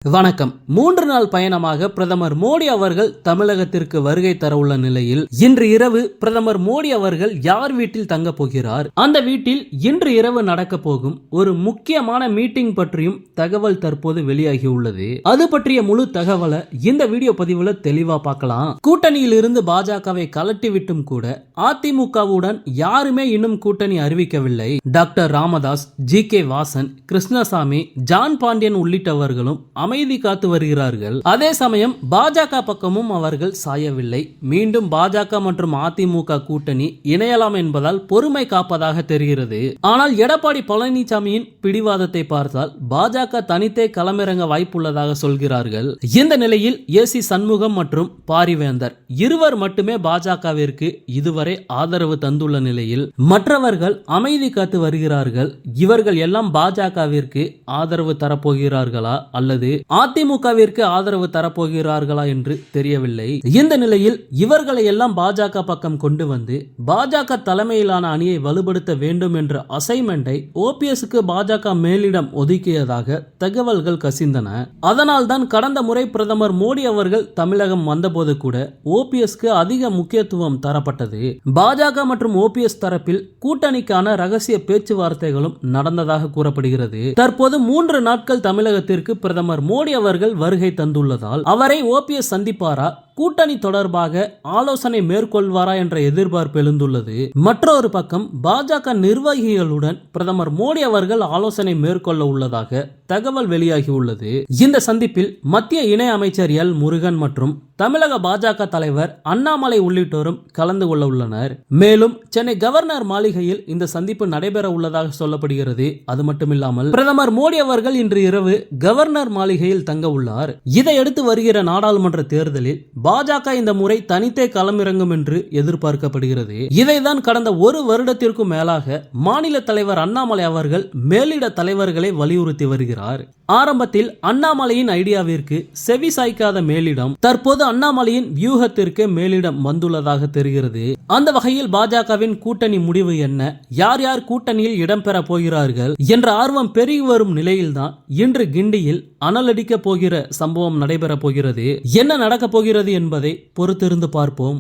வணக்கம். 3 நாள் பயணமாக பிரதமர் மோடி அவர்கள் தமிழகத்திற்கு வருகை தர உள்ள நிலையில் இன்று இரவு பிரதமர் மோடி அவர்கள் யார் வீட்டில் தங்க போகிறார், அந்த வீட்டில் இன்று இரவு நடக்க போகும் ஒரு முக்கியமான மீட்டிங் பற்றியும் தகவல் தற்போது வெளியாகி உள்ளது. அது பற்றிய முழு தகவலை இந்த வீடியோ பதிவுல தெளிவா பார்க்கலாம். கூட்டணியில் இருந்து பாஜகவை கலட்டி விட்டும் கூட அதிமுகவுடன் யாருமே இன்னும் கூட்டணி அறிவிக்கவில்லை. Doctor Ramadoss, G K. Vasan, Krishnasamy, John Pandian உள்ளிட்டவர்களும் அமைதி காத்து வருகிறார்கள். அதே சமயம் பாஜக பக்கமும் அவர்கள் சாயவில்லை. மீண்டும் பாஜக மற்றும் அதிமுக கூட்டணி இணையலாம் என்பதால் பொறுமை காப்பதாக தெரிகிறது. ஆனால் எடப்பாடி பழனிசாமியின் பிடிவாதத்தை பார்த்தால் பாஜக தனித்தே களமிறங்க வாய்ப்புள்ளதாக சொல்கிறார்கள். இந்த நிலையில் ஏசி சண்முகம் மற்றும் பாரிவேந்தர் இருவர் மட்டுமே பாஜகவிற்கு இதுவரை ஆதரவு தந்துள்ள நிலையில் மற்றவர்கள் அமைதி காத்து வருகிறார்கள். இவர்கள் எல்லாம் பாஜகவிற்கு ஆதரவு தரப்போகிறார்களா அல்லது அதிமுகவிற்கு ஆதரவு தரப்போகிறார்களா என்று தெரியவில்லை. இந்த நிலையில் இவர்களை எல்லாம் பாஜக பக்கம் கொண்டு வந்து பாஜக தலைமையிலான அணியை வலுப்படுத்த வேண்டும் என்ற அசைன்மெண்டை ஓபிஎஸ்க்கு பாஜக மேலிடம் ஒதுக்கியதாக தகவல்கள் கசிந்தன. அதனால்தான் கடந்த முறை பிரதமர் மோடி அவர்கள் தமிழகம் வந்தபோது கூட ஓபிஎஸ்க்கு அதிக முக்கியத்துவம் தரப்பட்டது. பாஜக மற்றும் ஓபிஎஸ் தரப்பில் கூட்டணிக்கான ரகசிய பேச்சுவார்த்தைகளும் நடந்ததாக கூறப்படுகிறது. தற்போது 3 நாட்கள் தமிழகத்திற்கு பிரதமர் மோடி அவர்கள் வருகை தந்துள்ளதால் அவரை ஓபிஎஸ் சந்திப்பாரா, கூட்டணி தொடர்பாக ஆலோசனை மேற்கொள்வாரா என்ற எதிர்பார்ப்பு எழுந்துள்ளது. மற்றொரு பக்கம் பாஜக நிர்வாகிகளுடன் பிரதமர் மோடி அவர்கள் ஆலோசனை மேற்கொள்ள உள்ளதாக தகவல் வெளியாகி உள்ளது. இந்த சந்திப்பில் மத்திய இணை அமைச்சர் எல் முருகன் மற்றும் தமிழக பாஜக தலைவர் அண்ணாமலை உள்ளிட்டோரும் கலந்து கொள்ள உள்ளனர். மேலும் சென்னை கவர்னர் மாளிகையில் இந்த சந்திப்பு நடைபெற உள்ளதாக சொல்லப்படுகிறது. அது மட்டுமில்லாமல் பிரதமர் மோடி அவர்கள் இன்று இரவு கவர்னர் மாளிகையில் தங்க உள்ளார். இதையடுத்து வருகிற நாடாளுமன்ற தேர்தலில் பாஜக இந்த முறை தனித்தே களமிறங்கும் என்று எதிர்பார்க்கப்படுகிறது. இதைதான் கடந்த 1 வருடத்திற்கும் மேலாக மாநில தலைவர் அண்ணாமலை அவர்கள் மேலிட தலைவர்களை வலியுறுத்தி வருகிறார். ஆரம்பத்தில் அண்ணாமலையின் ஐடியாவிற்கு செவி சாய்க்காத மேலிடம் தற்போது அண்ணாமலையின் வியூகத்திற்கு மேலிடம் வந்துள்ளதாக தெரிகிறது. அந்த வகையில் பாஜகவின் கூட்டணி முடிவு என்ன, யார் யார் கூட்டணியில் இடம்பெற போகிறார்கள் என்ற ஆர்வம் பெருகி வரும் நிலையில்தான் இன்று கிண்டியில் அனலடிக்க போகிற சம்பவம் நடைபெற போகிறது. என்ன நடக்க போகிறது என்பதை பொறுத்திருந்து பார்ப்போம்.